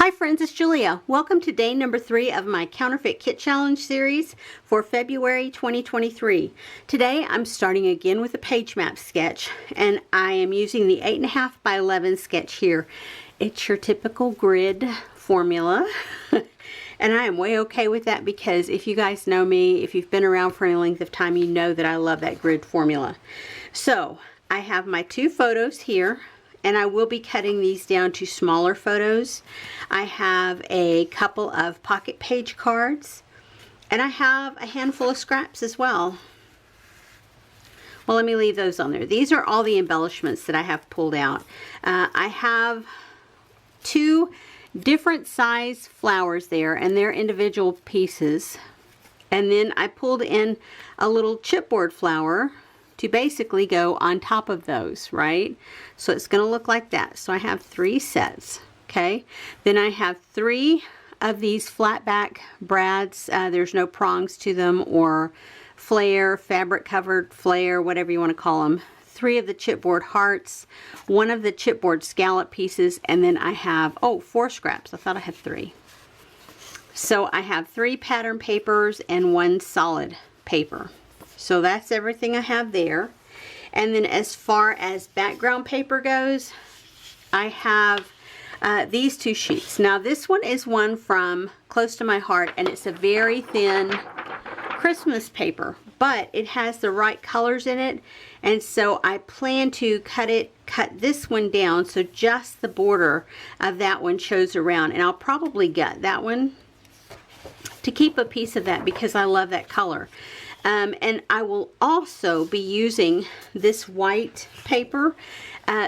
Hi friends, it's Julia. Welcome to day number 3 of my Counterfeit Kit Challenge series for February 2023. Today I'm starting again with a Pagemaps sketch, and I am using the 8.5 by 11 sketch here. It's your typical grid formula. And I am way okay with that because if you guys know me, if you've been around for any length of time, you know that I love that grid formula. So I have my 2 photos here, and I will be cutting these down to smaller photos. I have a couple of pocket page cards, and I have a handful of scraps as well. Well, let me leave those on there. These are all the embellishments that I have pulled out. I have 2 different size flowers there, and they're individual pieces. And then I pulled in a little chipboard flower to basically go on top of those, right? So it's going to look like that. So I have 3 sets, okay? Then I have 3 of these flat back brads. There's no prongs to them, or flare, fabric covered flare, whatever you want to call them. 3 of the chipboard hearts, 1 of the chipboard scallop pieces, and then I have, 4 scraps. I thought I had 3. So I have 3 pattern papers and 1 solid paper. So that's everything I have there. And then as far as background paper goes, I have these 2 sheets. Now this one is one from Close to My Heart, and it's a very thin Christmas paper, but it has the right colors in it, and so I plan to cut this one down so just the border of that one shows around, and I'll probably gut that one to keep a piece of that because I love that color. And I will also be using this white paper.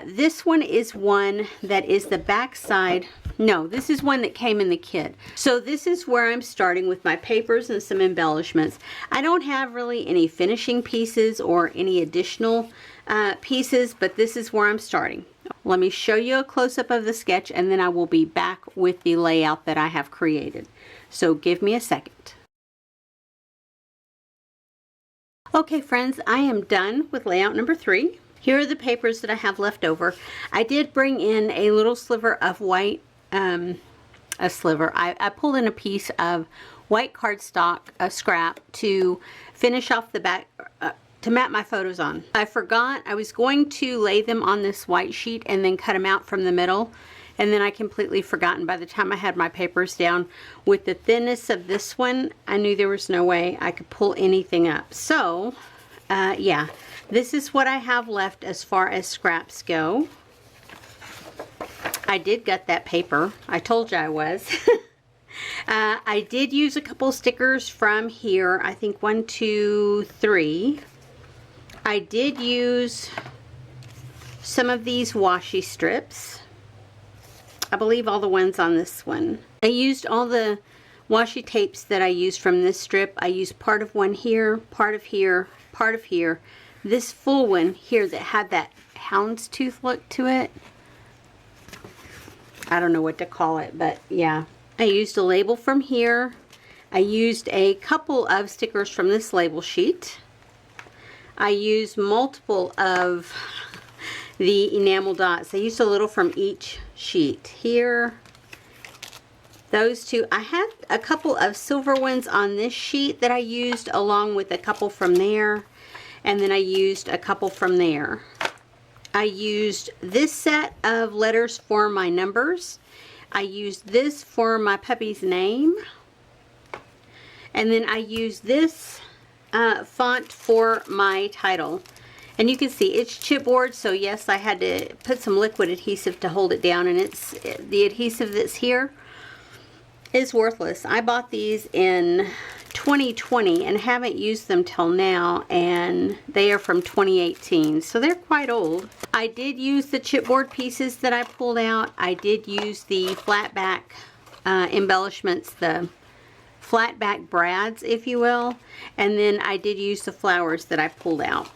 This one is one that is the back side. No, this is one that came in the kit. So this is where I'm starting with my papers and some embellishments. I don't have really any finishing pieces or any additional pieces, but this is where I'm starting. Let me show you a close-up of the sketch, and then I will be back with the layout that I have created. So give me a second. Okay friends, I am done with layout number 3. Here are the papers that I have left over. I did bring in a little sliver of white, I pulled in a piece of white cardstock, a scrap, to finish off the back, to map my photos on. I forgot I was going to lay them on this white sheet and then cut them out from the middle. And then I completely forgotten. By the time I had my papers down, with the thinness of this one, I knew there was no way I could pull anything up. So, yeah, this is what I have left as far as scraps go. I did gut that paper. I told you I was. I did use a couple stickers from here. I think 1, 2, 3. I did use some of these washi strips. I believe all the ones on this one. I used all the washi tapes that I used from this strip. I used part of one here, part of here, part of here. This full one here that had that houndstooth look to it. I don't know what to call it, but yeah. I used a label from here. I used a couple of stickers from this label sheet. I used multiple of the enamel dots. I used a little from each sheet here. Those 2. I had a couple of silver ones on this sheet that I used along with a couple from there, and then I used a couple from there. I used this set of letters for my numbers. I used this for my puppy's name, and then I used this font for my title. And you can see it's chipboard, so yes, I had to put some liquid adhesive to hold it down, and it's the adhesive that's here is worthless. I bought these in 2020 and haven't used them till now, and they are from 2018, so they're quite old. I did use the chipboard pieces that I pulled out. I did use the flat back embellishments, the flat back brads, if you will, and then I did use the flowers that I pulled out.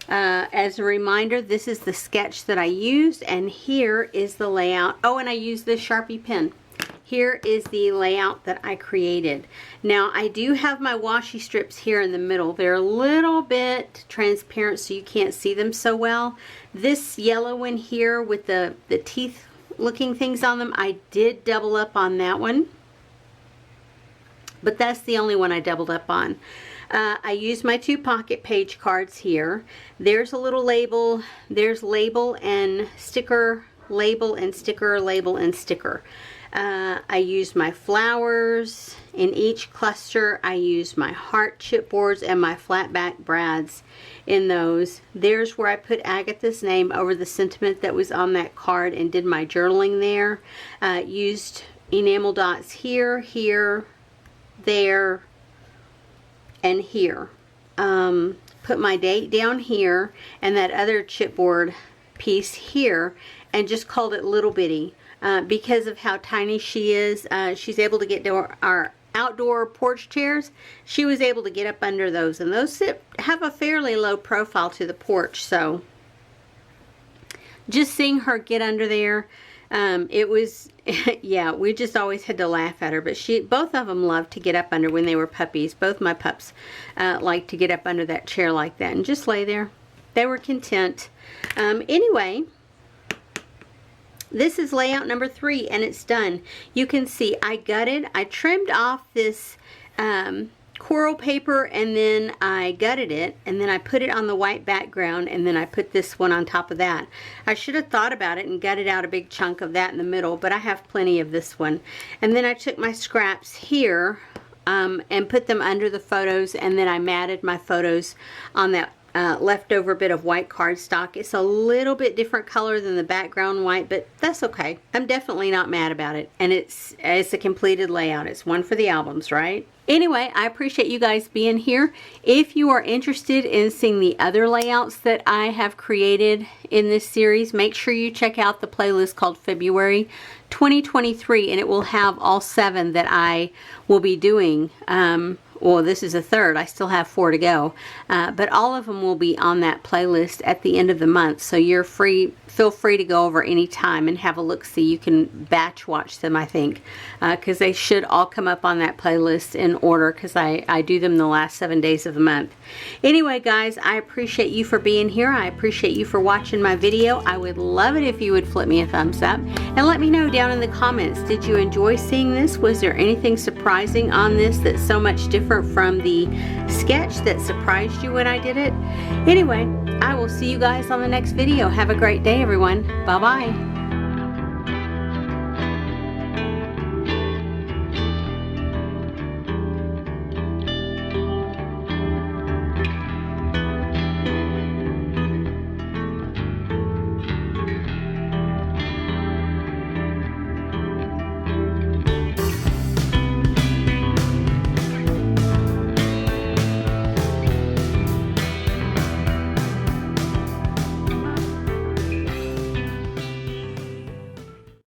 As a reminder, this is the sketch that I used, and here is the layout. Oh, and I used this Sharpie pen. Here is the layout that I created. Now, I do have my washi strips here in the middle. They're a little bit transparent, so you can't see them so well. This yellow one here with the teeth looking things on them. I did double up on that one, but that's the only one I doubled up on. I used my 2 pocket page cards here. There's a little label. There's label and sticker, label and sticker, label and sticker. I used my flowers in each cluster. I used my heart chipboards and my flat back brads in those. There's where I put Agatha's name over the sentiment that was on that card and did my journaling there. Used enamel dots here, here, there, and here. Put my date down here and that other chipboard piece here, and just called it Little Bitty. Because of how tiny she is, she's able to get to our outdoor porch chairs. She was able to get up under those, and those have a fairly low profile to the porch, so just seeing her get under there, it was, yeah, we just always had to laugh at her, but both of them loved to get up under when they were puppies. Both my pups liked to get up under that chair like that and just lay there. They were content. Anyway, this is layout number 3, and it's done. You can see I trimmed off this coral paper, and then I gutted it, and then I put it on the white background, and then I put this one on top of that. I should have thought about it and gutted out a big chunk of that in the middle, but I have plenty of this one. And then I took my scraps here and put them under the photos, and then I matted my photos on that leftover bit of white cardstock. It's a little bit different color than the background white, but that's okay. I'm definitely not mad about it, and it's a completed layout. It's one for the albums, right? Anyway, I appreciate you guys being here. If you are interested in seeing the other layouts that I have created in this series, make sure you check out the playlist called February 2023, and it will have all 7 that I will be doing. Well, this is a third. I still have 4 to go. But all of them will be on that playlist at the end of the month. So you're free, feel free to go over any time and have a look-see. You can batch watch them, I think, because they should all come up on that playlist in order, because I do them the last 7 days of the month. Anyway, guys, I appreciate you for being here. I appreciate you for watching my video. I would love it if you would flip me a thumbs up and let me know down in the comments, did you enjoy seeing this? Was there anything surprising on this that's so much different from the sketch that surprised you when I did it? Anyway, I will see you guys on the next video. Have a great day, everyone. Bye-bye.